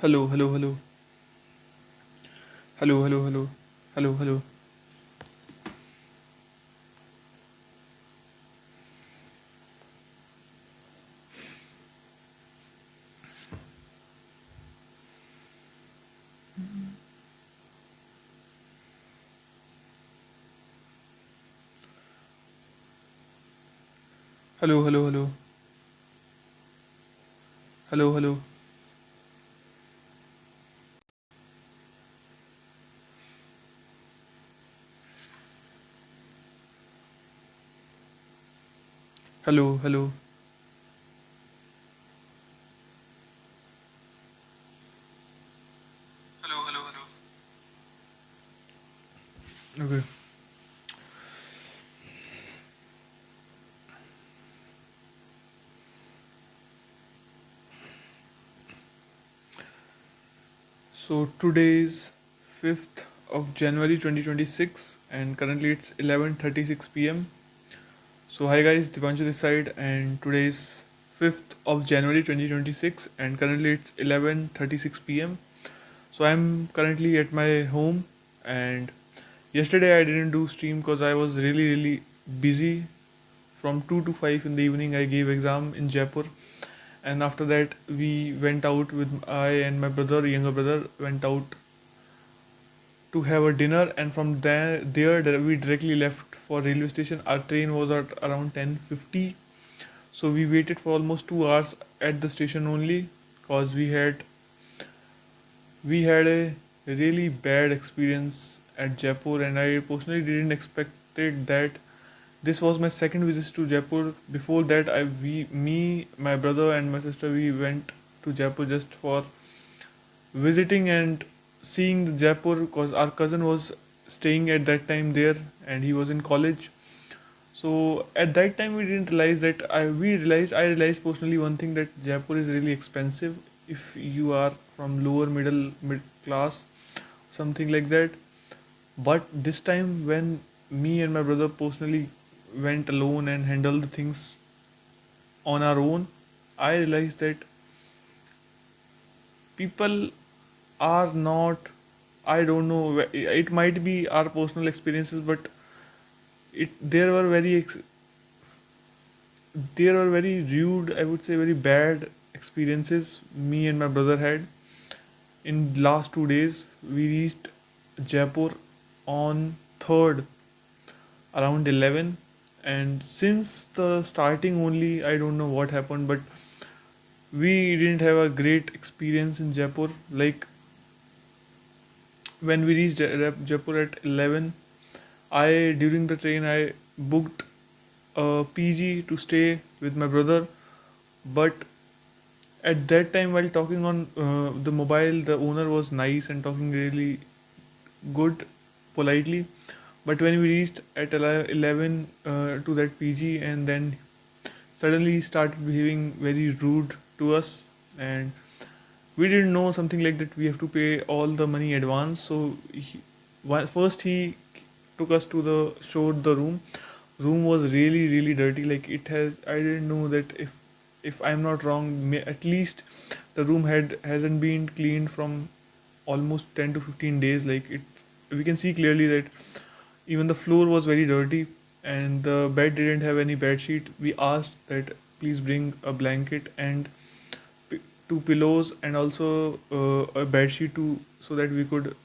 Hello, hello, hello, hello, hello, hello, hello, hello, hello, hello, hello, hello, hello, hello, hello, hello, hello, hello. Okay. So today is 5th of January 2026 and currently it's 11:36 p.m. So hi guys, Dipanshu this side and today is 5th of January 2026 and currently it's 11:36 p.m. So I'm currently at my home and yesterday I didn't do stream because I was really busy. From 2 to 5 in the evening I gave exam in Jaipur, and after that we went out with I and my brother, younger brother, went out to have a dinner, and from there we directly left for railway station. Our train was at around 10:50, so we waited for almost 2 hours at the station only because we had a really bad experience at Jaipur, and I personally didn't expect it that this was my second visit to Jaipur. Before that, me, my brother, and my sister, we went to Jaipur just for visiting and seeing the Jaipur because our cousin was staying at that time there, and he was in college. So at that time, we didn't realize that I realized personally one thing, that Jaipur is really expensive if you are from lower mid class, something like that. But this time, when me and my brother personally went alone and handled the things on our own, I realized that people are not, I don't know, it might be our personal experiences, but it there were very rude, I would say very bad experiences me and my brother had. In last 2 days, we reached Jaipur on 3rd around 11, and since the starting only I don't know what happened, but we didn't have a great experience in Jaipur. Like when we reached Jaipur at 11, I during the train I booked a PG to stay with my brother, but at that time while talking on the mobile, the owner was nice and talking really good, politely. But when we reached at 11 to that PG, and then suddenly he started behaving very rude to us, and we didn't know something like that we have to pay all the money advance. So first he took us to the showed the room was really dirty. Like it has, I didn't know that if I'm not wrong, at least the room hasn't been cleaned from almost 10 to 15 days. Like it, we can see clearly that even the floor was very dirty, and the bed didn't have any bed sheet. We asked that please bring a blanket and p- two pillows, and also a bed sheet to so that we could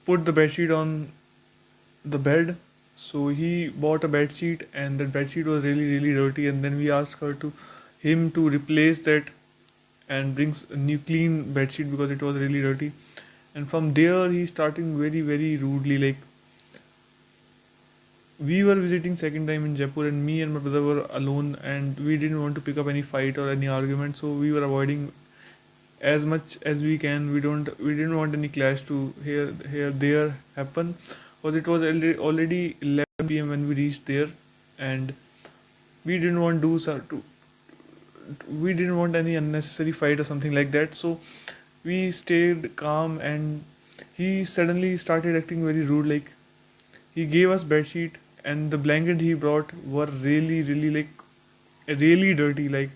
put the bed sheet on the bed. So he bought a bed sheet, and that bed sheet was really dirty. And then we asked him to replace that and brings a new clean bed sheet because it was really dirty. And from there he starting very rudely. Like we were visiting second time in Jaipur, and me and my brother were alone, and we didn't want to pick up any fight or any argument. So we were avoiding as much as we can. We didn't want any clash to here there happen, because it was already 11 p.m. when we reached there, and we didn't want we didn't want any unnecessary fight or something like that. So we stayed calm, and he suddenly started acting very rude. Like he gave us bed sheet, and the blanket he brought were really like really dirty. Like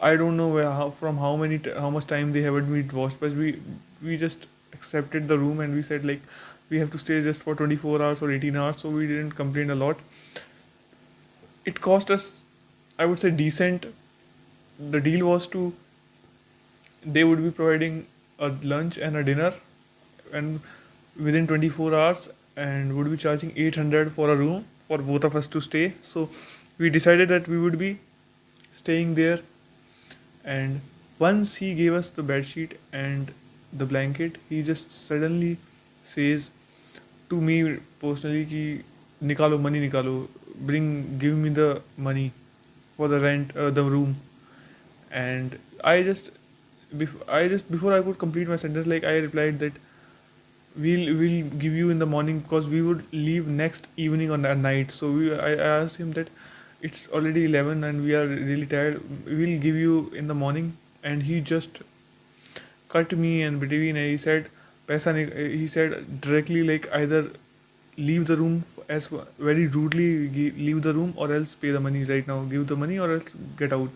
I don't know from how much time they haven't been washed, but we just accepted the room and we said like we have to stay just for 24 hours or 18 hours, so we didn't complain a lot. It cost us, I would say, decent. The deal was to they would be providing a lunch and a dinner and within 24 hours, and would be charging 800 for a room for both of us to stay. So we decided that we would be staying there. And once he gave us the bed sheet and the blanket, he just suddenly says to me personally ki nikalo money, nikalo, give me the money for the rent, the room. And before I could complete my sentence, like I replied that we'll give you in the morning, because we would leave next evening on that night. So I asked him that it's already 11 and we are really tired, we'll give you in the morning. And he just cut me and between, and he said paisa he said directly, like either leave the room, as very rudely, leave the room, or else pay the money right now, give the money or else get out.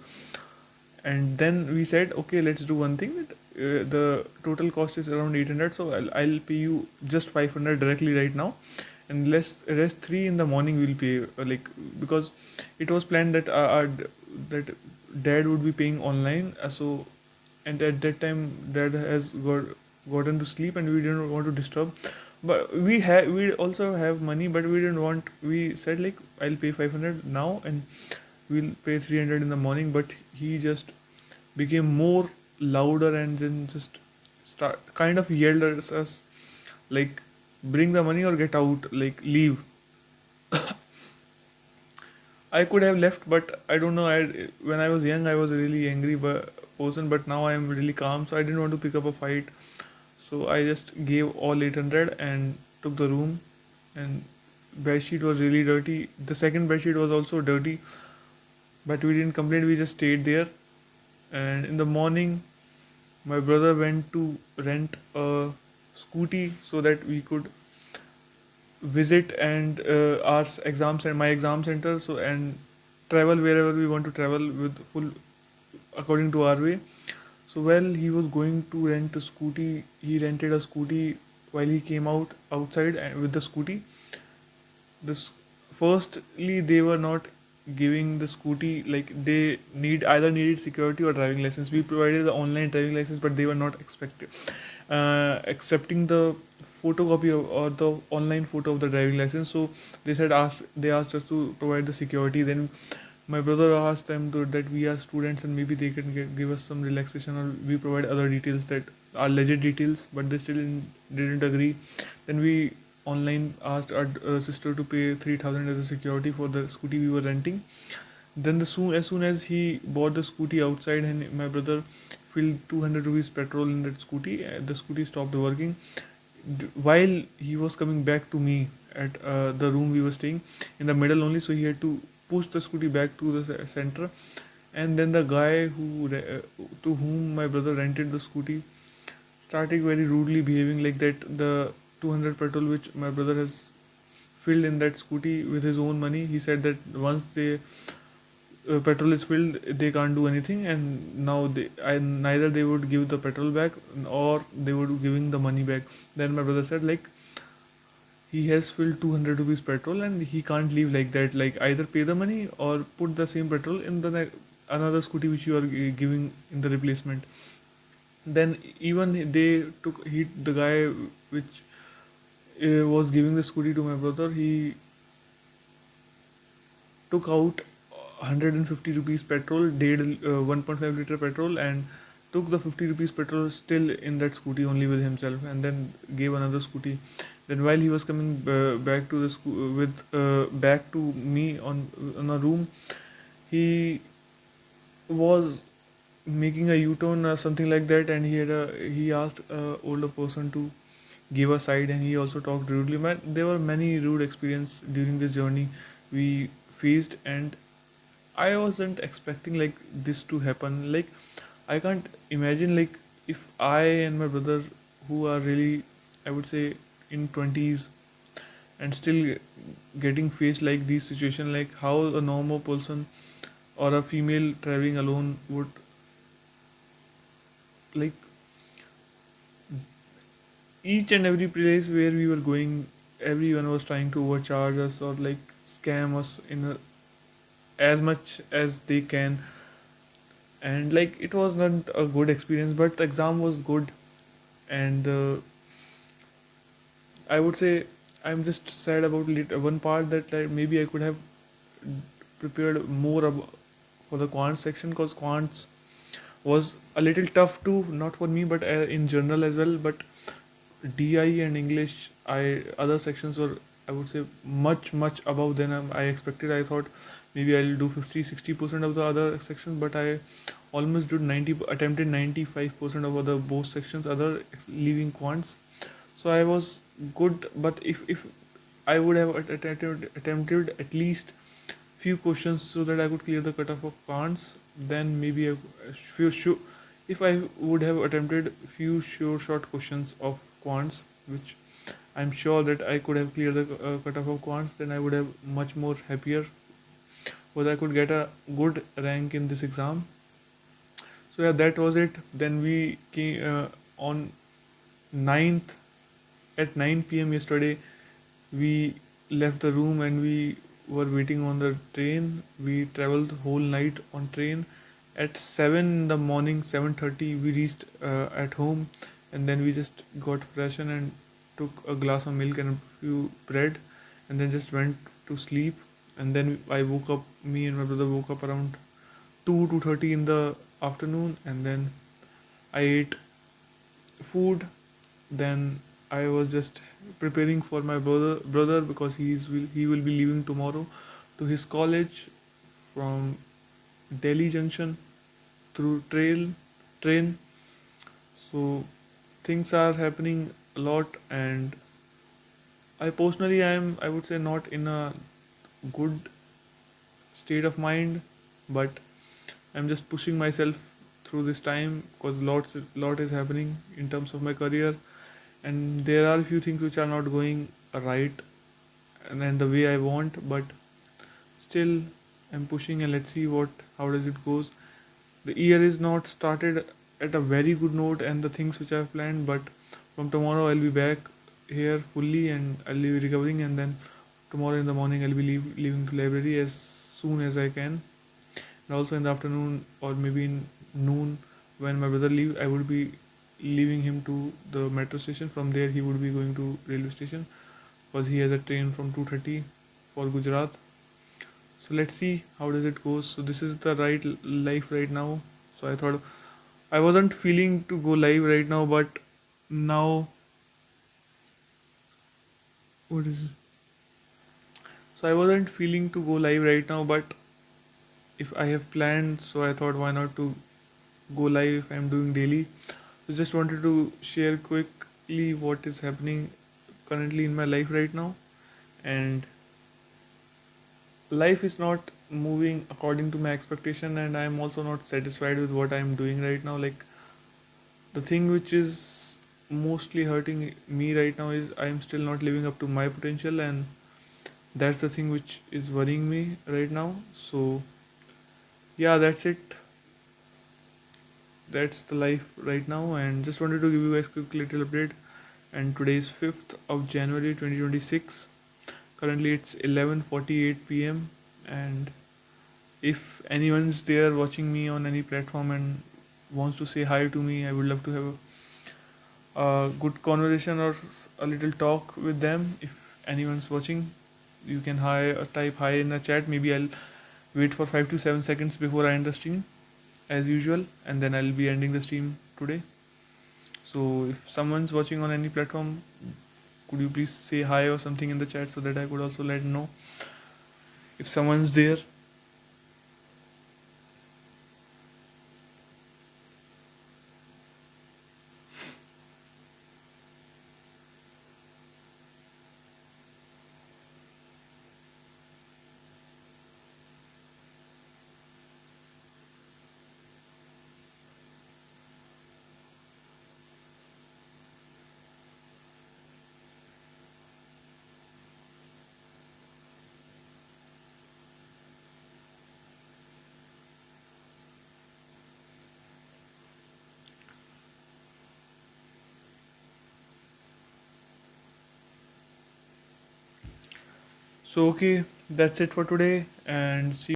And then we said okay, let's do one thing, that the total cost is around 800, so I'll pay you just 500 directly right now, and rest 3 in the morning we'll pay, like, because it was planned that that dad would be paying online, so. And at that time dad has gotten to sleep and we didn't want to disturb, but we also have money, but we didn't want, we said like I'll pay 500 now and we'll pay 300 in the morning. But he just became more louder and then just start kind of yelled at us like bring the money or get out, like leave. I could have left, but I don't know. When I was young, I was a really angry person, but now I am really calm. So I didn't want to pick up a fight. So I just gave all 800 and took the room. And bedsheet was really dirty. The second bedsheet was also dirty, but we didn't complain. We just stayed there. And in the morning, my brother went to rent a scooty so that we could visit and our exams and my exam center, so and travel wherever we want to travel with full according to our way. So while he was going to rent a scooty, he rented a scooty. While he came outside with the scooty, this firstly they were not giving the scooty, like they needed security or driving license. We provided the online driving license, but they were not accepting the photocopy or the online photo of the driving license. So they asked us to provide the security. Then my brother asked them that we are students and maybe they can give us some relaxation, or we provide other details that are legit details, but they still didn't agree. Then we online asked our sister to pay 3000 as a security for the scooty we were renting. Then as soon as he bought the scooty outside, and my brother filled 200 rupees petrol in that scooty, the scooty stopped working. While he was coming back to me at the room we were staying, in the middle only, so he had to push the scooty back to the center. And then the guy to whom my brother rented the scooty started very rudely behaving, like that the 200 petrol which my brother has filled in that scooty with his own money, he said that once the petrol is filled they can't do anything, and now neither they would give the petrol back or they would giving the money back. Then my brother said like he has filled 200 rupees petrol and he can't leave like that, like either pay the money or put the same petrol in the another scooty which you are giving in the replacement. Then even they the guy which was giving the scooty to my brother, he took out 150 rupees petrol, did 1.5 liter petrol, and took the 50 rupees petrol still in that scooty only with himself, and then gave another scooty. Then while he was coming back to the back to me on a room, he was making a U-turn or something like that, and he asked a older person to give a side, and he also talked rudely. Man, there were many rude experiences during this journey we faced, and I wasn't expecting like this to happen. Like I can't imagine like if I and my brother, who are really, I would say, in 20s and still getting faced like these situations, like how a normal person or a female traveling alone would like each and every place where we were going, everyone was trying to overcharge us or like scam us as much as they can, and like it was not a good experience, but the exam was good. And I would say I'm just sad about one part that like, maybe I could have prepared more for the quant section, because quants was a little tough too, not for me but in general as well. But DI and English, I other sections were, I would say, much above than I expected. I thought maybe I'll do 50-60% of the other sections, but I almost did 90, attempted 95% of other both sections, other leaving quants. So I was good, but if I would have attempted at least few questions so that I could clear the cutoff of quants, then maybe few sure, if I would have attempted few sure short questions of quants, which I'm sure that I could have cleared the cutoff of quants, then I would have much more happier, because I could get a good rank in this exam. So yeah, that was it. Then we came on 9th at 9 p.m. yesterday. We left the room and we were waiting on the train. We traveled the whole night on train. At 7 in the morning, 7:30, we reached at home, and then we just got freshened and took a glass of milk and a few bread, and then just went to sleep. And then I woke up. Me and my brother woke up around 2:30 in the afternoon, and then I ate food. Then I was just preparing for my brother because he will be leaving tomorrow to his college from Delhi Junction through train. So things are happening a lot, and I personally am, I would say, not in a good state of mind, but I'm just pushing myself through this time because lot is happening in terms of my career, and there are a few things which are not going right and the way I want, but still I'm pushing, and let's see what how does it goes. The year is not started at a very good note and the things which I've planned, but from tomorrow I'll be back here fully and I'll be recovering, and then tomorrow in the morning I'll be leaving to library as soon as I can. And also in the afternoon or maybe in noon, when my brother leave, I would be leaving him to the metro station. From there he would be going to railway station because he has a train from 2:30 for Gujarat. So let's see how does it goes. So this is the right life right now. So I thought I wasn't feeling to go live right now, but now what is so I wasn't feeling to go live right now, but if I have planned, so I thought why not to go live if I'm doing daily. So just wanted to share quickly what is happening currently in my life right now, and life is not moving according to my expectation, and I'm also not satisfied with what I'm doing right now. Like the thing which is mostly hurting me right now is I'm still not living up to my potential, and that's the thing which is worrying me right now. So yeah, that's it. That's the life right now, and just wanted to give you guys a quick little update. And today is 5th of January 2026. Currently it's 11:48 p.m. and if anyone's there watching me on any platform and wants to say hi to me, I would love to have a good conversation or a little talk with them. If anyone's watching, you can type hi in the chat. Maybe I'll wait for 5 to 7 seconds before I end the stream as usual, and then I'll be ending the stream today. So if someone's watching on any platform, could you please say hi or something in the chat so that I could also let know if someone's there. So okay, that's it for today, and see